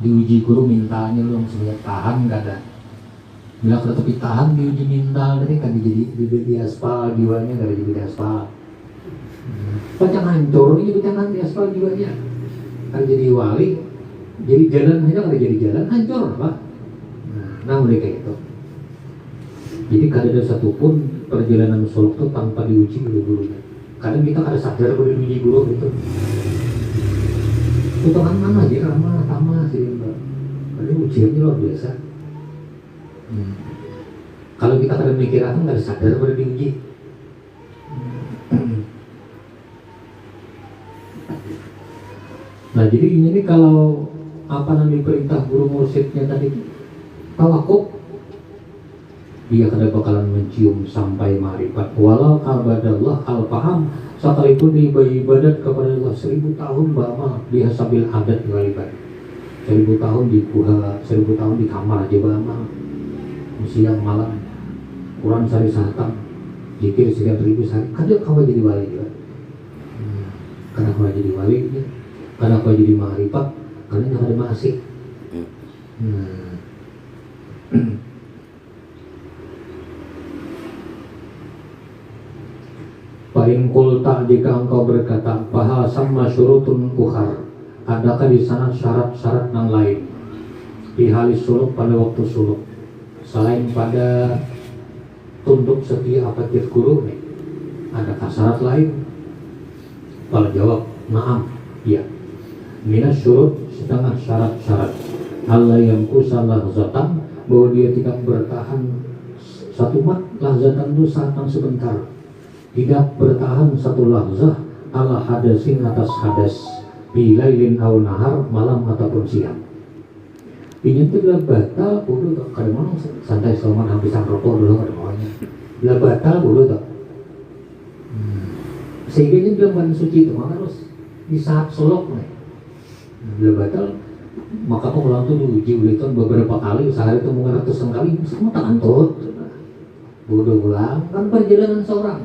diuji guru mintanya lu langsung lihat tahan gak ada. Bila kalau tapi tahan diuji minta tadi kan jadi di aspal jiwanya gak ada jadi di aspal. Bacang hancur ini bacaan di aspal jiwanya. Kan jadi wali, jadi jalan aja kalau jadi jalan hancur Pak. Nah mereka itu. Jadi kada ada satupun perjalanan suluk itu tanpa diuji guru-gurunya. Kadang kita kada sadar kalau diuji guru gitu. Tutupan mana aja ramah tamah sih Pak. Karena ujiannya luar biasa. Kalau kita kada mikir apa nggak sadar pada diuji. Nah jadi ini kalau apa namanya perintah guru mursyidnya tadi tawakuf, dia kada bakalan mencium sampai marifat. Walau abadallah al-faham, sekalipun ibadat kepada Allah 1000 tahun beramal dia sambil adat galiban 1000 tahun di kuha, 1000 tahun di kamar aja beramal siang malam Quran sehari sahatam zikir sekian 1000 sehari kada kau jadi wali juga. Karena kau jadi wali ya. Karena kau jadi marifat karena yang ada masih Paling kulta jika engkau berkata bahal sama syurutun ukhar, adakah di sana syarat-syarat yang lain di halis suluk pada waktu suluk selain pada tunduk setia apatir guru nih, adakah syarat lain? Kalau jawab naam, ya. Minas syurut setengah syarat-syarat Allah yang kusalah zatan, bahwa dia tidak bertahan satu mat lahzatan itu saat yang sebentar, tidak bertahan satu lahzah ala hadasin atas hadas bilailin aw nahar, malam ataupun siang. Ini tuh lah batal bodoh tak kadang santai selama habisan rokok dulu kadang maunya lah batal bodoh tak sehingga ini bilang suci itu maka harus di saat solok nih lah batal maka pengulang tuh diuji oleh Tuhan beberapa kali sehari itu mungkin ratusan kali semua tak antut bodoh ulang kan perjalanan seorang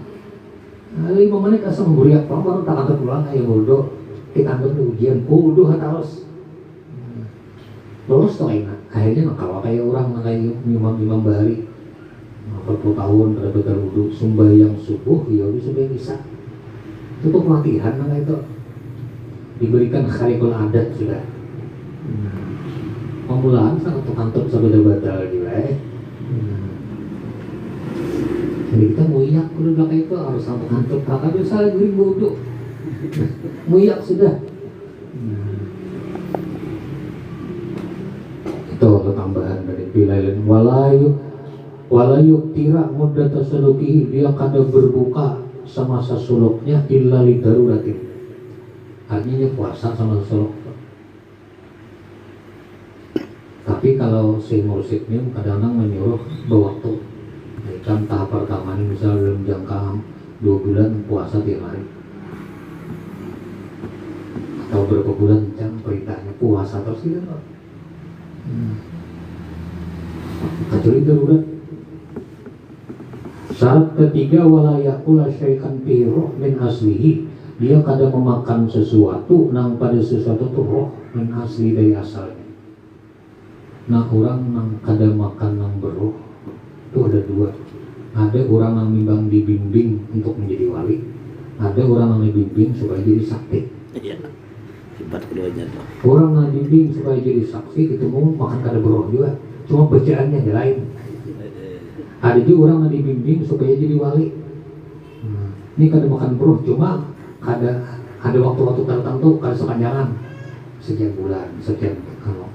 5 menit asal memburiak baru tak angkat pulang ayo bodoh kita angkat ujian bodoh harus lolos tuh enak akhirnya kalau kayak orang kayak imam bahari 40 tahun pada bekal wudhu sembahyang subuh ya udah sembahyang bisa itu tuh pelatihan mana itu diberikan kharikul adat sudah pemulaan sangat kantor sabda batal juga jadi kita muiyak udah belakang itu harus sampai kantor kakak bisa gering bodoh muiyak sudah itu tambahan dari bilailin walayu tira mudah tersuluki dia kada berbuka semasa suluknya illa lidaruratin artinya puasa sama suluk. Tapi kalau si mursyidnya kadang-kadang menyuruh berwaktu kan tahap pertama ini misal dalam jangka 2 bulan puasa tiap hari atau berapa bulan jam perintahnya puasa terus gitu kecuali darurat. Syarat ketiga wala yakula syai'an fi roh min aslihi, dia kadang memakan sesuatu nang pada sesuatu itu roh min asli dari asalnya. Nah orang nang kadang makan nang beroh itu ada 2. Ada orang yang memang dibimbing untuk menjadi wali, ada orang yang dibimbing supaya jadi sakti. Iya, sifat keduanya tuh. Orang yang dibimbing supaya jadi saksi itu mau makan kada beroh juga, cuma bacaannya yang lain. Ada juga orang yang dibimbing supaya jadi wali. Ini kada makan beroh, cuma ada waktu-waktu tertentu kada sepanjangan sekian bulan, sekian kalau.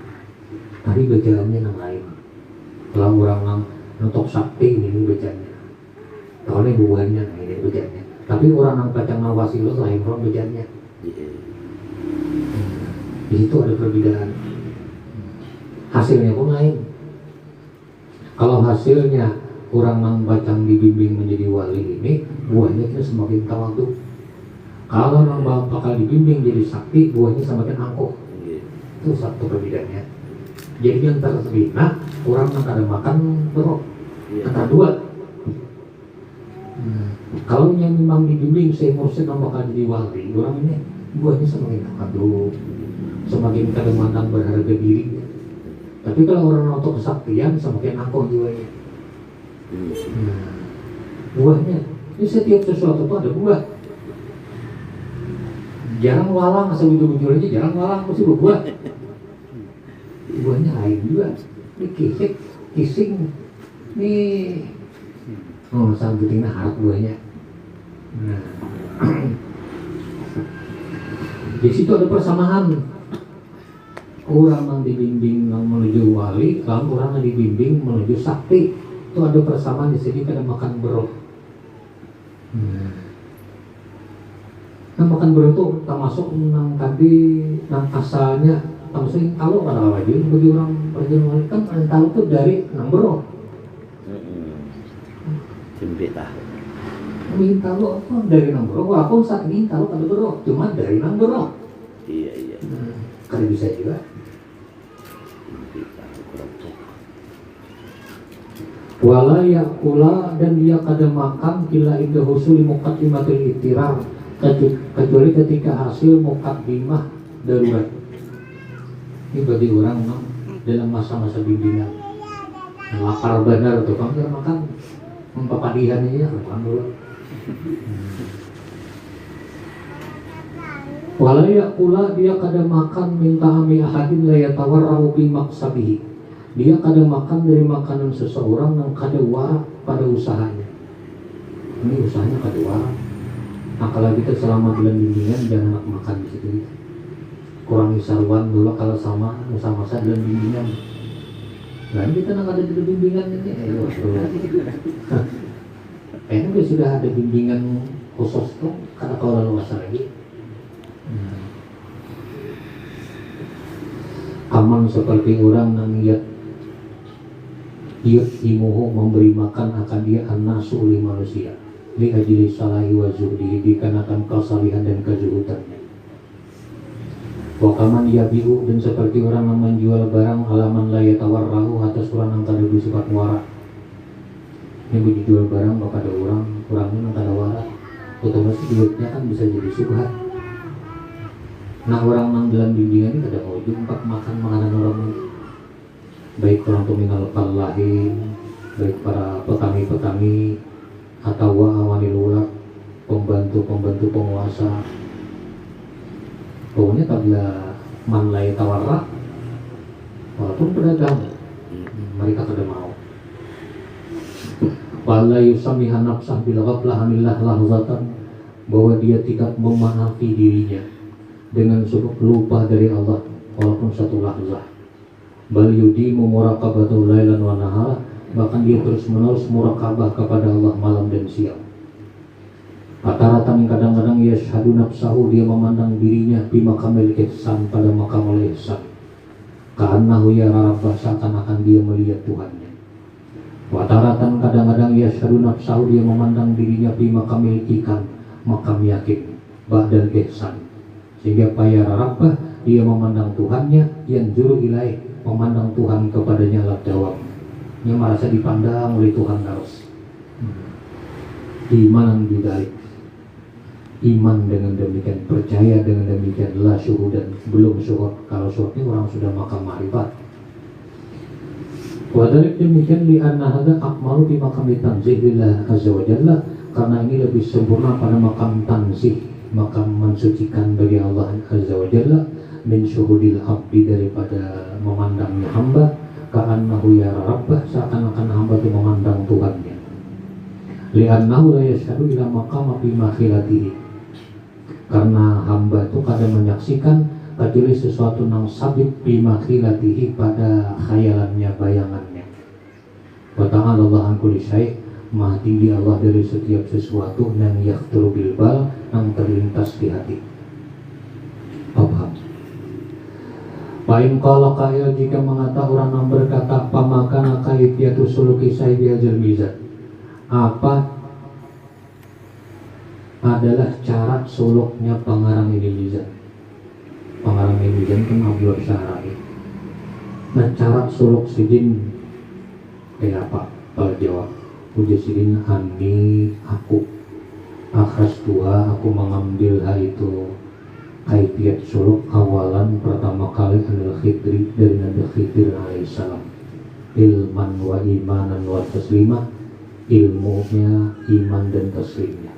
Tapi bacaannya yang lain. Kalau orang yang nutuk sakti ini bacaannya. Kalau ini buahnya ini bacaannya. Tapi orang yang baca ngawasi lo lain orang bacaannya. Di situ ada perbedaan. Hasilnya pun lain. Kalau hasilnya orang yang baca dibimbing menjadi wali ini, buahnya kita semakin tawadu. Kalau orang bakal dibimbing jadi sakti, buahnya semakin angkuh. Itu satu perbedaannya. Jadi yang terbina orang yang kada makan berok antara 2. Kalau yang memang dibimbing saya mursyid yang bakal jadi wali, orang ini buahnya semakin aduh, semakin kadang-kadang berharga diri. Tapi kalau orang untuk kesaktian semakin angkuh jiwanya. Nah, buahnya ini setiap sesuatu itu ada buah. Jarang walang asal bujur-bujur aja, jarang walang mesti berbuah. Buahnya lain juga. Ini kising, nih, sang putingnya harap buahnya. Nah, di situ ada persamaan. Orang yang dibimbing menuju wali, lalu orang yang dibimbing menuju sakti. Itu ada persamaan di sini kada makan beroh. Nah, makan beroh itu termasuk nang tadi nang asalnya termasuk kalau pada wajib bagi orang perjalanan wali kan tahu itu dari nang beroh. Cempe tahu. Minta lo apa dari nang beroh, walaupun saat ini tahu kada beroh, cuma dari nang beroh. Iya. Kada bisa juga. Wala yakula dan dia kada makan bila inda husuli muqaddimatul ittirar kecuali ketika hasil muqaddimah darurat. Ini bagi orang dalam masa-masa bimbingan lapar benar tuh kamu makan mempapadihan aja makan dulu. Wala yakula dia kada makan minta ami ahadin la yatawarra'u bi maqsabihi. Dia kadang makan dari makanan seseorang yang kada warak pada usahanya. Ini usahanya kada warak. Nah kalau kita selama bulan bimbingan jangan makan di situ. Kurangi sarwan dulu kalau sama masa-masa bulan bimbingan. Nah kita nggak ada di bimbingan ini. Kayaknya sudah ada bimbingan khusus tuh karena kalau lalu lagi. Aman seperti orang yang niat imuhu memberi makan akan dia an-nasu li manusia li ajli salahi wa zuhdihi dikarenakan kesalihan dan kezuhudannya. Wa kaman yabiu dan seperti orang yang menjual barang alaman la yatawarrahu atas orang yang kada bersifat warak. Ini dijual barang kepada orangnya yang kada warak, otomatis duitnya kan bisa jadi subhat. Nah orang yang dalam bimbingan ini kada mau jumpa makan makanan orang ini. Baik orang peminal palahin, baik para petani-petani atau awanil ulak, pembantu-pembantu penguasa. Pokoknya tabla man lai tawarra, walaupun pedagang, mereka kada mau. Wala yusamiha nafsah bila ghaflah anillah lahzatan, bahwa dia tidak memahami dirinya dengan sebab lupa dari Allah walaupun satu lahzah. Bal yudimu muraqabatu lailan wa nahara, bahkan dia terus menerus murakabah kepada Allah malam dan siang. Rata-rata kadang-kadang yashhadu nafsahu, dia memandang dirinya bi makamil ihsan, pada makamul ihsan. Ka'annahu yara rabbah, seakan-akan dia melihat Tuhannya. Wataratan kadang-kadang yashhadu nafsahu, dia memandang dirinya bi makamil ikan, makam yakin, ba'dal ihsan. Sehingga payara rabbah, dia memandang Tuhannya, yang juru ilaih, memandang Tuhan kepadanya alat jawab. Dia merasa dipandang oleh Tuhan terus. Iman bidalik, iman dengan demikian, percaya dengan demikian, la syuhudan, belum syuhud. Kalau syuhud ini orang sudah makam ma'rifat. Wadalik demikian li'anna hadha akmalu di makam tanzih lillah azza wa jalla, karena ini lebih sempurna pada makam tanzih, makam mensucikan bagi Allah azza wa jalla, min syuhudil abdi, daripada memandangnya hamba, ka'annahu yara rabbah, seakan-akan hamba itu memandang Tuhannya. Li'annahu la yashhadu ila maqama fi makhilatihi, karena hamba itu kadang menyaksikan kecuali sesuatu yang sabit fi makhilatihi, pada khayalannya, bayangannya. Wa ta'ala Allah an kulli syai', maha tinggi Allah dari setiap sesuatu yang yakhturu bil bal, yang terlintas di hati. Paham? Paling kalau kail, jika mengata orang yang berkata pamakan akaitiatu suluki sayyidi ajal mizan, apa adalah cara suluknya pengarang ini mizan. Pengarang ini mizan kan Abdul Syar'i. Nah cara suluk sidin kayak apa? Kalau jawab uji sidin ani aku akhras tua, aku mengambil hal itu Kaifiat suluk awalan pertama kali adalah Khidri dari Nabi Khidir alaihissalam. Ilman wa imanan wa taslimah, ilmunya, iman dan taslimnya.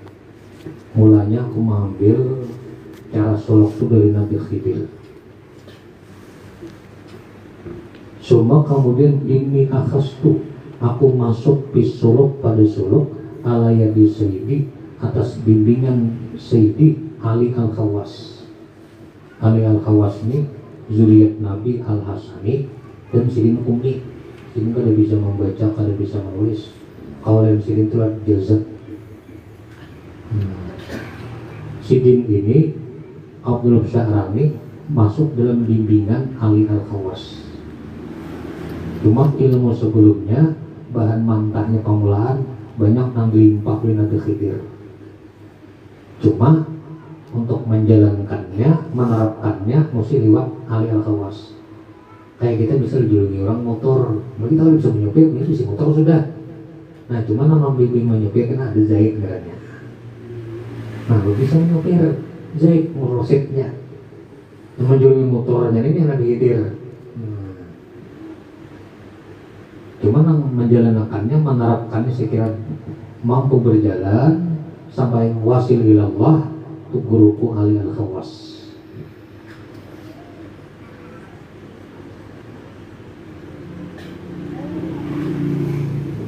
Mulanya aku mengambil cara suluk itu dari Nabi Khidir. Cuma kemudian ini akhastu, aku masuk bisuluk pada suluk ala yadi Sayyidi, atas bimbingan Sayyidi Ali Al-Khawas. Ali Al-Khawas ini zuriat Nabi Al-Hasani dan Sidin Ummi. Sidin kada bisa membaca, kada bisa menulis. Kalau yang Sidin itu jazat. Sidin ini Abdul Syahrani masuk dalam bimbingan Ali Al-Khawas. Cuma ilmu sebelumnya, bahan mantahnya pemulaan banyak nang limpah di Nabi Khidir. Cuma untuk menjalankannya, menerapkannya mesti lewat Ali Al-Khawas. Kayak kita bisa dijuluki orang motor, kita kalau bisa menyopir, ini bisa motor sudah. Nah cuma nama bimbing menyopir kan ada Zaid ngarannya. Nah lu bisa menyopir Zaid merosetnya, menjuluki motornya ini Nabi Khidir. Cuma menjalankannya, menerapkannya sekira mampu berjalan sampai wasil ilallah untuk guruku Ali Al-Khawas.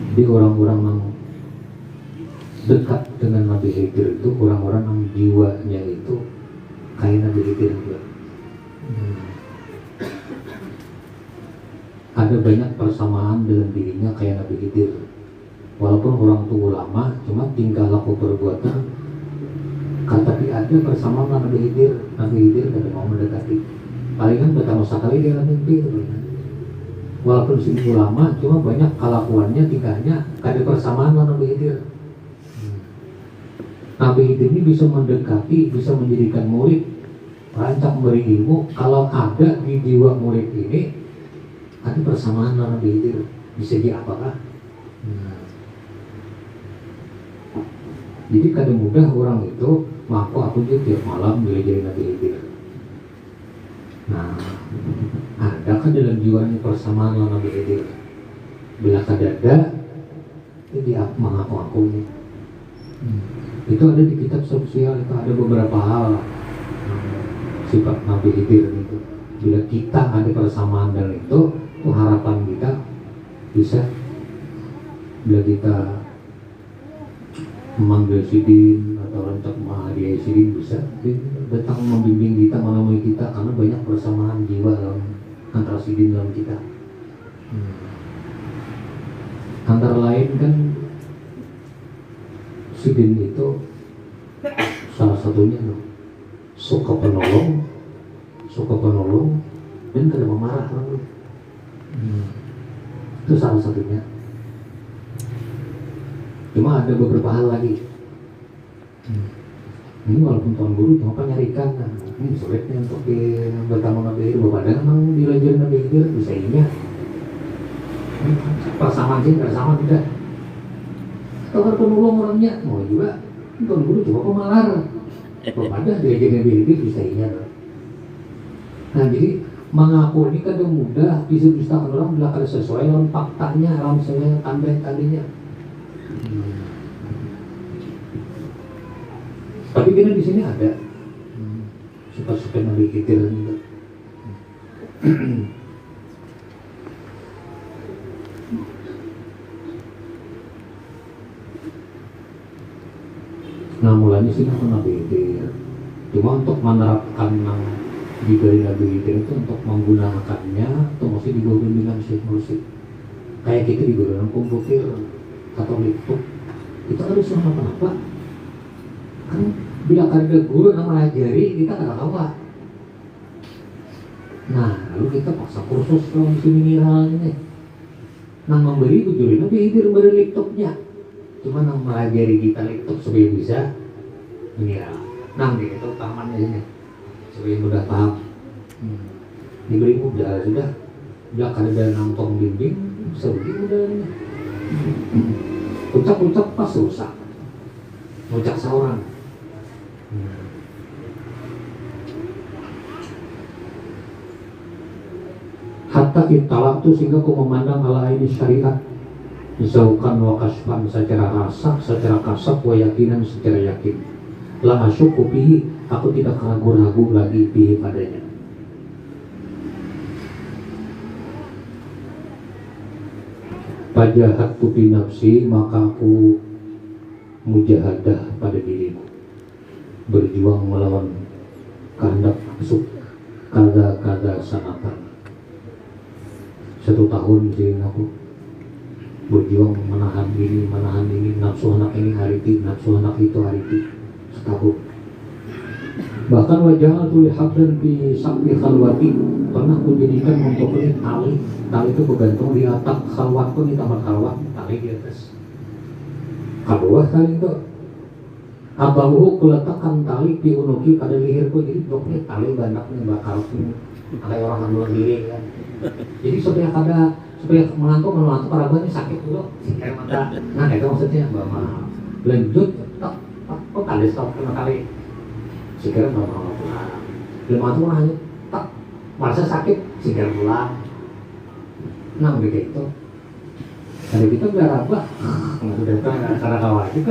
Jadi orang-orang yang dekat dengan Nabi Khidir itu orang-orang yang jiwanya itu kayak Nabi Khidir juga. Ada banyak persamaan dalam dirinya kayak Nabi Khidir. Walaupun orang itu ulama, cuma tingkah laku perbuatan tapi ada persamaan Nabi Khidir. Nabi Khidir tidak mau mendekati. Palingan pertama sekali dia mimpi itu palingan. Walaupun sini ulama, cuma banyak kelakuannya, tingkahnya ada persamaan Nabi Khidir. Nabi Khidir ini bisa mendekati, bisa menjadikan murid, rancak memberi ilmu. Kalau ada di jiwa murid ini ada persamaan Nabi Khidir, bisa di apakah? Jadi kadang mudah orang itu ngaku aku juga tiap malam belajar Nabi Khidir. Nah, adakah dalam jiwanya persamaan Nabi Khidir? Bila ada, itu dia mengaku-ngaku ini. Itu ada di kitab sosial, itu ada beberapa hal sifat Nabi Khidir itu. Bila kita ada persamaan dan itu harapan kita bisa, bila kita memanggil Sidin atau rencak menghadiahi Sidin bisa datang membimbing kita, menemui kita, karena banyak persamaan jiwa dalam antara Sidin dalam kita. Antara lain kan Sidin itu salah satunya suka penolong dan tidak memarah lalu. Itu salah satunya. Cuma ada beberapa hal lagi. Ini walaupun Tuan Guru cuma nyarikan, ini sulitnya untuk bertamu Nabi Khidir. Bapak ada memang belajar Nabi Khidir bisa ininya. Persamaan sih, bersama tidak. Atau kalau penolong orangnya mau juga, Tuan Guru cuma pemalar. Bapak ada belajar Nabi Khidir bisa ininya. Nah jadi mengaku ini kadang mudah, bisa orang bila kada sesuai dalam faktanya, dalam misalnya tanda-tandanya. Tapi kita di sini ada sifat-sifat Nabi Khidir itu. Nah mulanya sih aku Nabi Khidir. Cuma untuk menerapkan di dari Nabi Khidir itu untuk menggunakannya itu mesti digabung dengan Syekh Mursyid. Kayak kita digabung dengan komputer atau laptop itu harus sama apa? Kan bila ada guru yang mengajari kita nggak tahu. Nah lalu kita paksa kursus kalau di mineral ini. Nah memberi kujurin Nabi Khidir memberi laptopnya. Cuma yang mengajari kita laptop supaya bisa mineral. Nah itu tamannya ini supaya mudah paham. Diberi mudah sudah. Bila ada nangtong bimbing sebegini mudahnya. Ucap-ucap pas rusak, ngucap seorang. hatta italak tuh sehingga aku memandang ala ini syariat zaukan wa kasfan secara rasa, secara kasat wa yakinan secara yakin. La asyuku bihi, aku tidak ragu-ragu lagi bihi padanya. Fajahat tu bi nafsi, maka aku mujahadah pada diriku, berjuang melawan kehendak nafsu kada sanatan. 1 tahun sih aku berjuang menahan ini nafsu anak ini hariti, nafsu anak itu hariti, 1 tahun. Bahkan wajah tu habdan di sakti khalwati, pernah aku jadikan untuk ini tali itu bergantung di atap khalwatku, di kamar khalwat, tali di atas kedua tali itu abahu kuletakkan tali di unuki pada leherku, jadi bloknya tali bandaknya bakal kayak orang ngambil diri kan. Jadi supaya mengantuk parabannya sakit dulu sikir mata. Nah itu maksudnya bahwa lanjut tak kok tali stop kena kali sikir bahwa pulang belum mantuk hanya tak merasa sakit sikir pulang. Nah begitu dari kita biar apa udah cara khawatir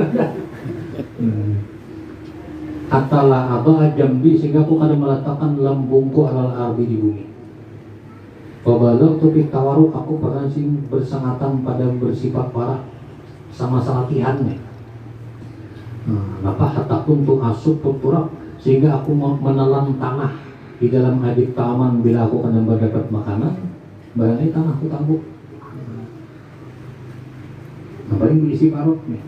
katalah abah jambi, sehingga aku kadang meletakkan lambungku alal ardi di bumi. Wabalau topik tawaru, aku pernah bersengatan pada bersifat parah sama latihannya. Apa hatakun tu asuk puturak, sehingga aku menelan tanah di dalam adik taman bila aku kadang mendapat makanan, barangnya tanahku tabuk. Paling berisi parut nih.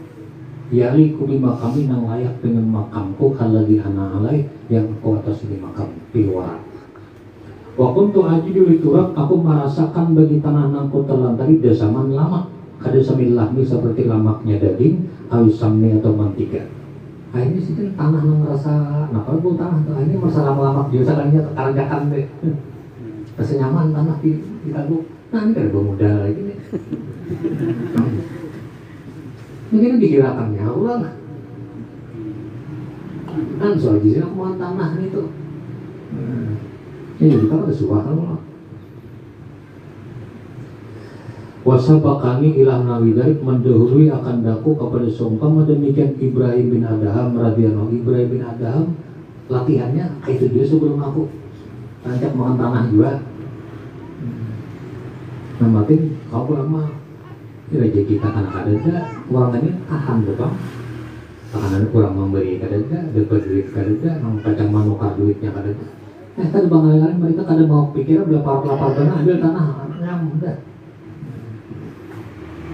Yali kubi makami nang layak dengan makamku halagi ana alai yang ku atas di makam piluaran. Waktu tu aji dulu turap, aku merasakan bagi tanah nangku terlantari dasaman lama, kada samilahmi seperti lamaknya daging, awis samni atau mantika. Ini sih kan tanah nang rasa, nah kalau bu tanah tuh ini masa lama-lama biasa kalinya terkarjakan deh, rasa nyaman tanah di kagu. Nah ini kada bermodal lagi nih. Mungkin dikirakannya ulang. Kan soal jizil aku mau tanah itu. Ini kita ada suah Allah. Wasabakani ilah nawidarik mendahului akan daku kepada seumpama demikian Ibrahim bin Adham radhiyallahu. Ibrahim bin Adham latihannya itu dia sebelum aku rancak makan tanah juga. Nah makin kau lama rezeki kita kan ada uangannya tahan betul. Tahanan kurang memberi kada dapat duit kada nang kacang manukar duitnya kada. Tadi bang mereka kada mau pikir lapar benar ambil tanah nyam dah.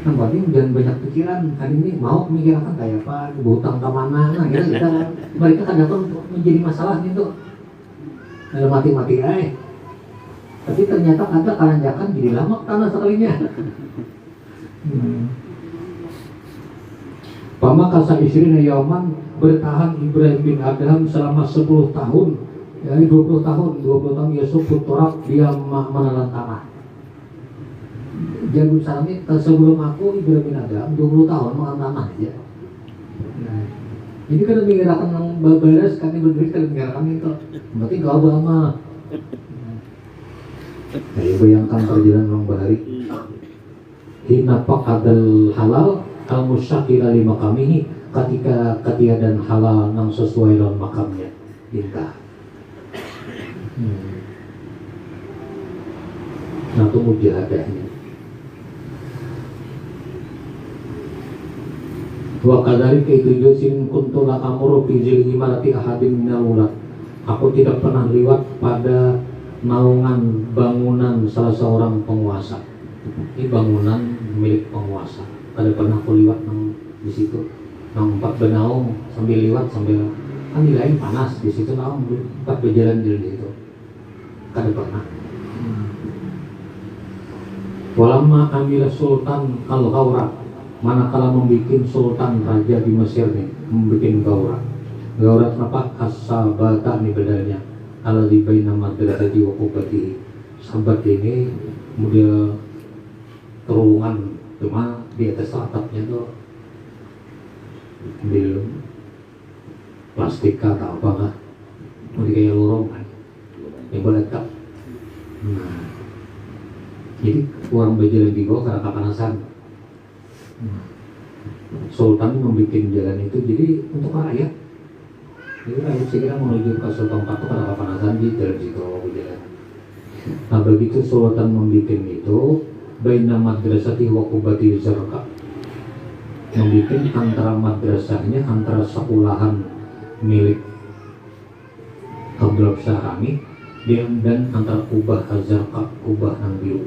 Nah berarti jangan banyak pikiran hari ini mau memikirkan kayak apa hutang ke mana. Nah kita mereka kadang menjadi masalah gitu. Ada mati-mati tapi ternyata ada kalanjakan jadi lama tanah sekalinya. Pamakasa istrinya Yaman bertahan Ibrahim bin Adham selama 10 tahun. Ya 20 tahun Yusuf putorak dia menelan tanah. Jadi misalnya sebelum aku Ibrahim bin Adham 20 tahun menelan tanah aja. Nah, jadi kan mengirakan yang beres kami berdiri kan mengirakan itu. Berarti gak lama. Jadi bayangkan perjalanan orang bahari. Hina adal halal al-musyakira li makamihi, ketika ketiadaan halal yang sesuai dengan makamnya bintah. Nah itu mujahadahnya. Wa kadari kaitu josin kuntulah amuru bizil imarati ahadim minal. Aku tidak pernah liwat pada naungan bangunan salah seorang penguasa. Ini bangunan milik penguasa. Kada pernah aku liwat di situ. Nang 4 benaung sambil liwat sambil kan di lain panas di situ naung 4 berjalan di situ. Kada pernah. Walamma amila sultan al-Ghawra, manakala membikin sultan raja di Mesir nih, membikin Ghawra. Ghawra kenapa? As-sabata nih bedanya. Alladzi baina madrasati wa qubatihi. Sabat ini model terowongan, cuma di atas atapnya tuh ambil plastik atau apa kah, mau kayak lorong kan, yang boleh tak. Jadi orang berjalan di bawah karena kepanasan. Sultan membuat jalan itu jadi untuk rakyat. Jadi rakyat segera menuju ke Sultan Patu karena kepanasan di jalan situ berjalan. Nah begitu Sultan membuat itu, baina madrasati wa qubati zarqa, membuat antara madrasahnya, antara sekolahan milik Abdul Syarami dan antara kubah Zarqa, kubah nang biru.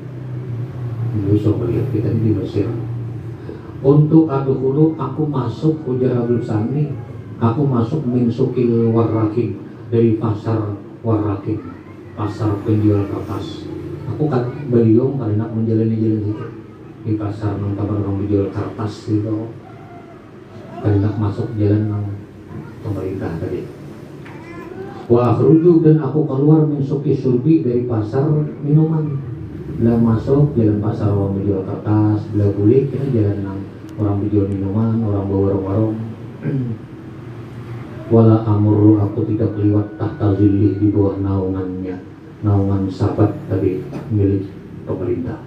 Bisa melihat kita ini di Mesir. Untuk adkhulu aku masuk, ujar Abdul Syarami, aku masuk min sukil warrakin, dari pasar warrakin, pasar penjual kertas. Aku kan beliau karena menjalani jalan itu di pasar nang kabar orang menjual kertas gitu. Karena masuk jalan nang pemerintah tadi. Wa akhruju, dan aku keluar min suki surbi, dari pasar minuman. Bila masuk jalan pasar orang menjual kertas, bila bulik kita jalan nang orang menjual minuman, orang bawa warung-warung. Wala amuru, aku tidak lewat tahta zilli, di bawah naungannya, naungan sahabat tadi milik pemerintah.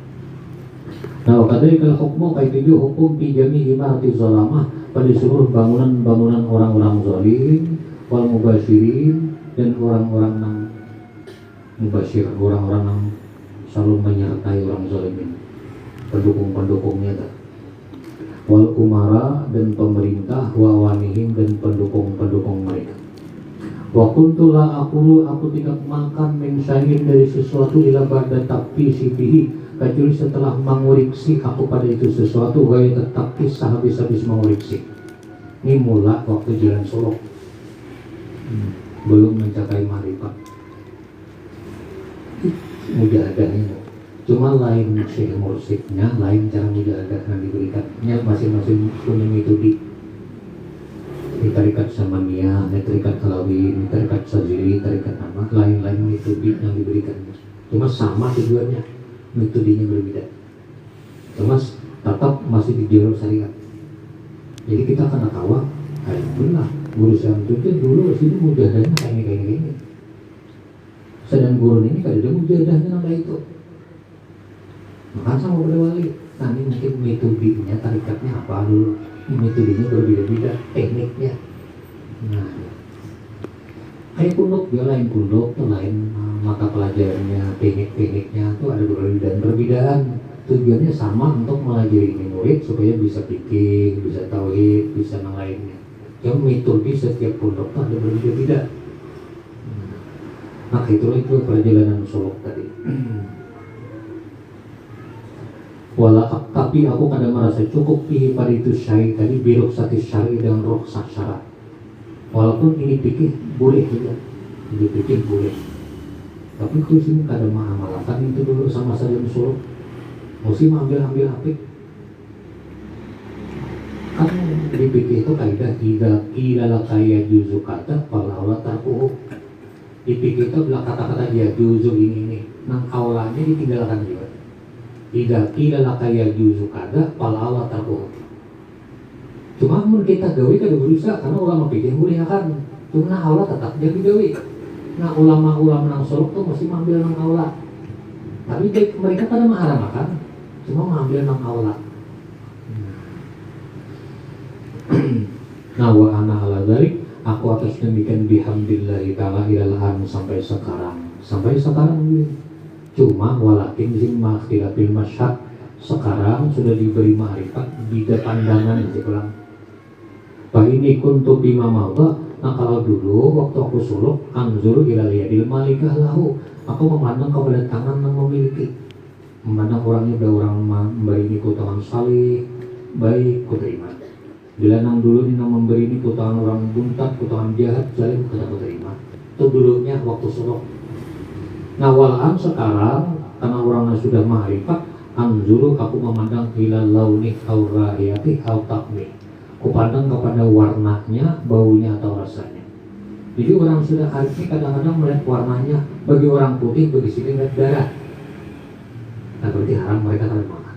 Nah, kadai kalau hukum kayak itu hukum pijami imarati zalamah, pada seluruh bangunan-bangunan orang-orang zalim, wal mubasyirin, dan orang-orang yang mubashir, orang-orang yang selalu menyertai orang zalimin, pendukung-pendukungnya tak. Wal umara, dan pemerintah, wa wanihim, dan pendukung-pendukung mereka. Wa kuntulah aku tidak makan min syai'in, dari sesuatu ila ba'da taqfisihi, kecuali setelah menguriksi aku pada itu sesuatu, gaya tetapis habis-habis menguriksi. Ini mula waktu jalan Solo, belum mencapai marifat mujahadahnya. Cuma lain syekh mursyidnya, lain cara mujahadah yang diberikannya, masing-masing punya metode. Di tarikat Samaniyah, di tarikat Alawin, di tarikat Sazili, tarikat nama, lain-lain metode yang diberikannya. Cuma sama tujuannya, metodenya berbeda. Cuma tetap masih di jalur syariat. Jadi kita kena tahu, alhamdulillah guru saya itu dulu sini mujahadahnya kayak ini. Sedang guru ini kada ada mujahadahnya nama itu. Maka sama boleh wali. Nah ini mungkin metodenya, tarikatnya apa dulu. Ini metodenya berbeda-beda, tekniknya. Nah, kayak punduk, dia lain punduk, tuh lain mata pelajarannya, teknik-tekniknya tuh ada perbedaan. Tujuannya sama untuk melajari murid supaya bisa fikih, bisa tauhid, bisa yang lainnya. Yang metode setiap pondok tuh ada berbeda-beda. Maka itulah itu perjalanan Solo tadi. Tapi aku kadang merasa cukup pada itu syai tadi, biruk sati syari dan roh syarat. Walaupun ini pikir boleh juga, ini pikir boleh. Tapi itu sini kadang mengamalkan itu dulu sama saja Solo. Mesti ambil apik. Kan dipikir itu kaidah idza kaya juzu kata falawla taquhu. Dipikir itu adalah kata-kata dia juzu ini. Nang awalnya ditinggalkan juga. Idza kaya juzu kata falawla taquhu. Cuma mun kita gawe kada berusaha karena ulama pikir boleh akan. Cuma Allah tetap jadi gawe. Nah ulama-ulama nang Solo tuh mesti ambil nang aula. Tapi mereka pada mengharapkan cuma mengambil nang aula. Nah wa ana ala dzalik, aku atas demikian bihamdillahi ta'ala ilahan sampai sekarang cuma walakin zimma ikhtilafil masyhad, sekarang sudah diberi ma'rifat beda pandangan yang diulang. Pak ini kuntu bima mawda. Nah kalau dulu waktu aku suluk anzuru ila yadil malikah lahu, aku memandang kepada tangan yang memiliki, memandang orangnya udah orang memberi ini tangan salih baik ku terima. Bila nang dulu ini nang memberi ini tangan orang buntat, tangan jahat, zalim ku terima. Itu dulunya waktu suluk. Nah walaan sekarang karena orangnya sudah ma'rifat, anzuru aku memandang ila launi au rahiyati au taqmi, aku pandang kepada warnanya, baunya atau rasanya. Jadi orang sudah arif ini kadang-kadang melihat warnanya, bagi orang putih, bagi sini melihat darah. Nah berarti haram mereka akan makan.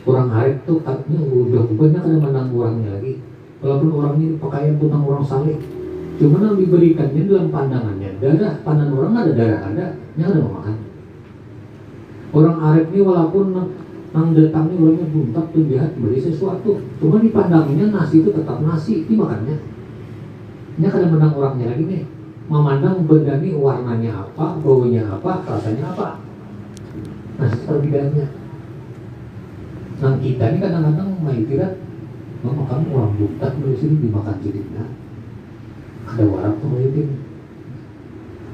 Orang arif itu artinya udah banyak kadang mandang orangnya lagi. Walaupun orang ini pakaian putang orang saleh, cuma yang diberikannya dalam pandangannya darah, pandangan orang ada darah, ada yang ada memakan. Orang arif ini walaupun nang datang ini orangnya buntat penjahat beri sesuatu, cuma dipandanginya nasi itu tetap nasi, dimakannya. Ini kadang-kadang orangnya lagi nih memandang benda ini warnanya apa, baunya apa, rasanya apa. Nasi perbedaannya. Nang kita ini kadang-kadang main tidak makan orang buntat dari sini dimakan jadinya. Ada warak tuh ini.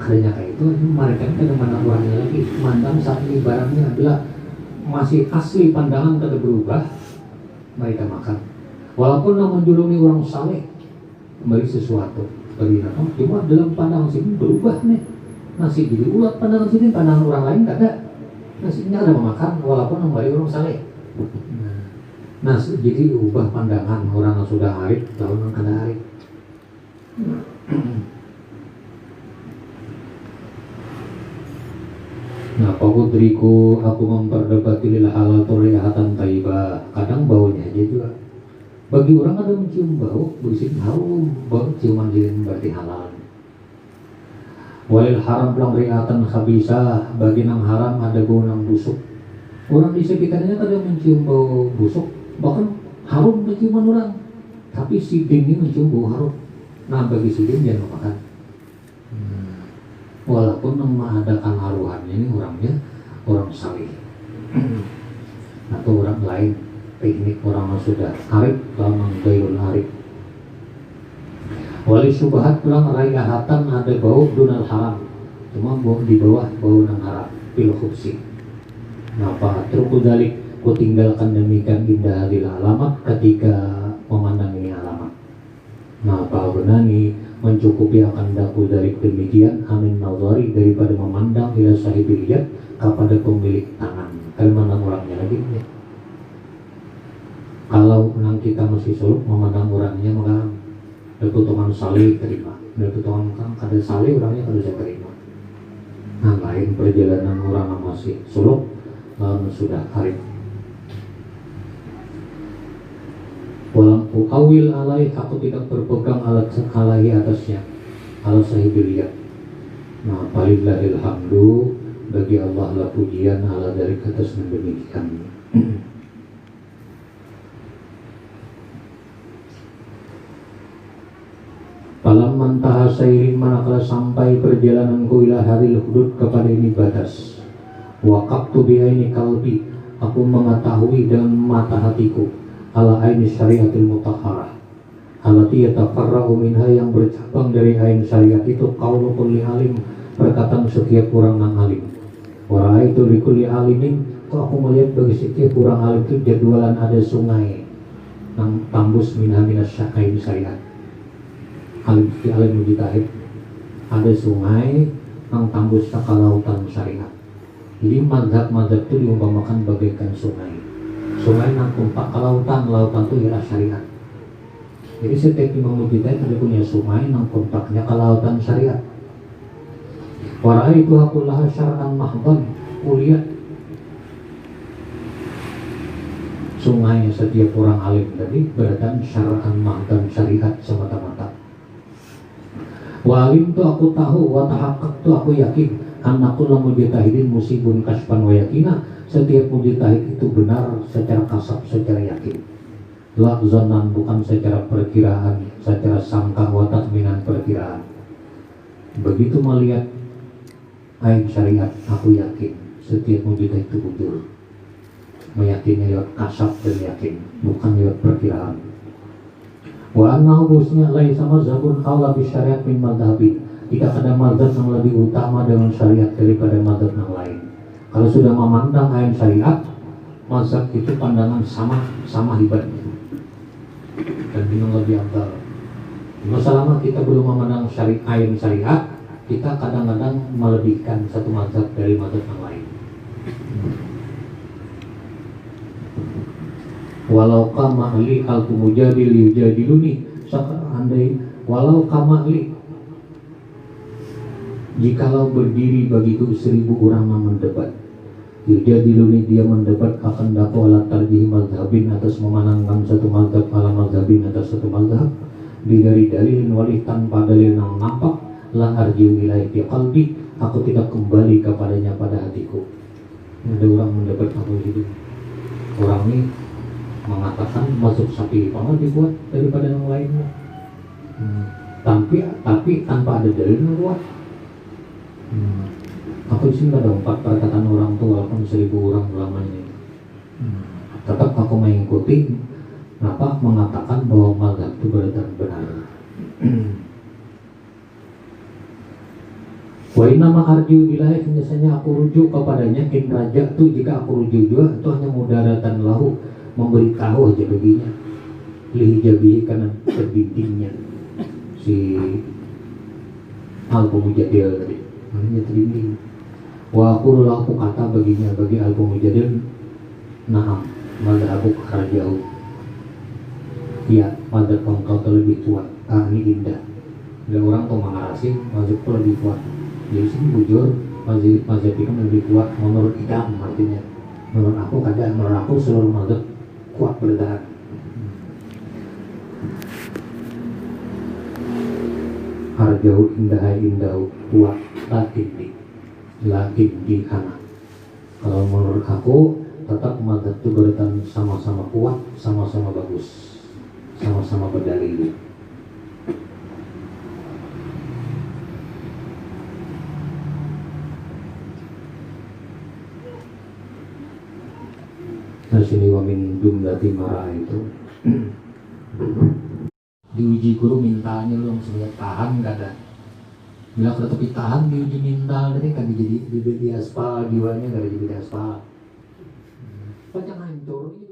Adanya kayak itu, mereka kadang-kadang orangnya lagi mandang saat ini barangnya adalah masih asli pandangan tidak berubah, mereka makan. Walaupun menjulungi orang saleh beri sesuatu, beri apa? Cuma dalam pandangan sini berubah nih. Nasi jadi ulat pandangan sini, pandangan orang lain tidak ada. Nasinya ada memakan walaupun memberi orang saleh. Nasi jadi ubah pandangan orang yang sudah arif, lalu yang kada arif. Nah, pagudriku aku memperdebati lil halal turihatan taibah. Kadang baunya aja juga. Bagi orang ada mencium bau, berisi harum, bau ciuman jin berarti halal. Walil haram pulang riatan khabisah, bagi nang haram ada bau nang busuk. Orang di sekitarnya kadang mencium bau busuk, bahkan harum penciuman orang. Tapi si ding ini mencium bau harum. Nah, bagi si ding jangan makan. Walaupun mengadakan haruhannya ini orangnya orang salih atau orang lain, teknik orang yang sudah arif lalu gairul arif. Wali subhat pulang raihatan ada bau dunal haram, cuma bau di bawah bau nang haram pil khubsi. Napa truku dalik ku tinggalkan demikian indah hadil alamat ketika memandang ini alamat. Napa benani mencukupi akan daku dari demikian amin nazari daripada memandang ila sahibil yad kepada pemilik tangan. Kalau memandang orangnya lagi ya. Kalau nang kita masih suluk memandang orangnya maka ada potongan salih terima, ada potongan kan kada salih orangnya kada bisa terima. Nah, lain perjalanan orang yang masih suluk lalu sudah arif. Walampu awil alai, aku tidak berpegang alat sekalahi atasnya ala sahibil yad. Nah, palillahil hamdu, bagi Allah lah pujian ala dari atas demikian. Palam mantaha sairin, manakala sampai perjalananku ila haril hudud kepada ini batas. Waqaftu bi'aini kalbi, aku mengetahui dengan mata hatiku ala aini syariatil mutahharah alati yatafarra'u minha, yang bercabang dari ain syariat itu qaulu kulli alim, perkataan setiap orang nang alim. Wa raaitu li kulli alimin, aku melihat bagi setiap orang alim itu jadwalan ada sungai nang tambus minha minas syakain syariat. Alim di alim mujtahid ada sungai nang tambus sakalautan syariat. Jadi mazhab-mazhab itu diumpamakan bagaikan sungai. Sungai nang tumpak ke lautan, lautan itu ialah syariat. Jadi setiap imam mujtahid ada punya sungai nang tumpaknya ke lautan syariat. Warai itu aku laha syar'an mahdan, kuliah sungai setiap orang alim tadi berdan syar'an mahdan, syariat semata-mata. Walim tu aku tahu, wa tahaqqaq tu aku yakin, annakulla mujtahidin musibun kasban wa yakina, setiap mujtahid itu benar secara kasab, secara yakin. La zannan, bukan secara perkiraan, secara sangka wa takhminan perkiraan. Begitu melihat ayat syariat, aku yakin setiap mujtahid itu betul. Meyakini lewat kasab dan yakin, bukan lewat perkiraan. Wa annahu busnya laisa mazhabun aula bi syariat min madhabi. Tidak ada mazhab yang lebih utama dengan syariat daripada mazhab yang lain. Kalau sudah memandang ayat syariat, mazhab itu pandangan sama hebatnya dan memang lebih abdal. Selama kita belum memandang ayat syariat, kita kadang-kadang melebihkan satu mazhab dari mazhab yang lain. Walau kama li al-mujadil yujadiluni, andai walau kama li, jikalau berdiri bagiku 1000 orang yang mendebat, yujadiluni, dia mendebat akan daku ala tarjih mazhabin, atas memenangkan satu mazhab ala mazhabin, atas satu mazhab bidari dalilin walih, tanpa dalil yang nampak, la arjiu ilaihi qalbi, aku tidak kembali kepadanya pada hatiku. Ada orang mendapat apa gitu, orang ini mengatakan masuk sapi paman lebih kuat daripada yang lainnya. Tapi tanpa ada dalil yang kuat. Aku di sini ada 4 perkataan orang tua, walaupun 1000 orang ulamanya. Tetap aku mengikuti kenapa mengatakan bahwa mazhab itu benar. Wa inama arju ilahi, biasanya aku rujuk kepadanya. In raja tu, jika aku rujuk juga itu hanya mudaratan lahu, memberitahu aja baginya, lihijabi, karena terbimbingnya si Al-Mujadil tadi, maknanya terbimbing. Wa aku kata baginya, bagi Al-Mujadil, na'am mazhabuk kharajau, ya mazhab engkau lebih kuat. Ini indah. Bila orang tuh mengarasi mazhab itu lebih kuat. Jadi sini bujur mazhab itu lebih kuat menurut idam, artinya menurut aku kadang, menurut aku seluruh mazhab kuat berdarah. Harjau indah kuat lakin di anak. Kalau menurut aku tetap mazhab itu berdan sama-sama kuat, sama-sama bagus, sama-sama berdalil. Nah sini wamin jumlati marah itu diuji guru mintanya lu langsung lihat tahan gak ada. Bila tetap tahan diuji minta tadi kan jadi di aspal jiwanya gak ada jadi aspal. Panjang hancur.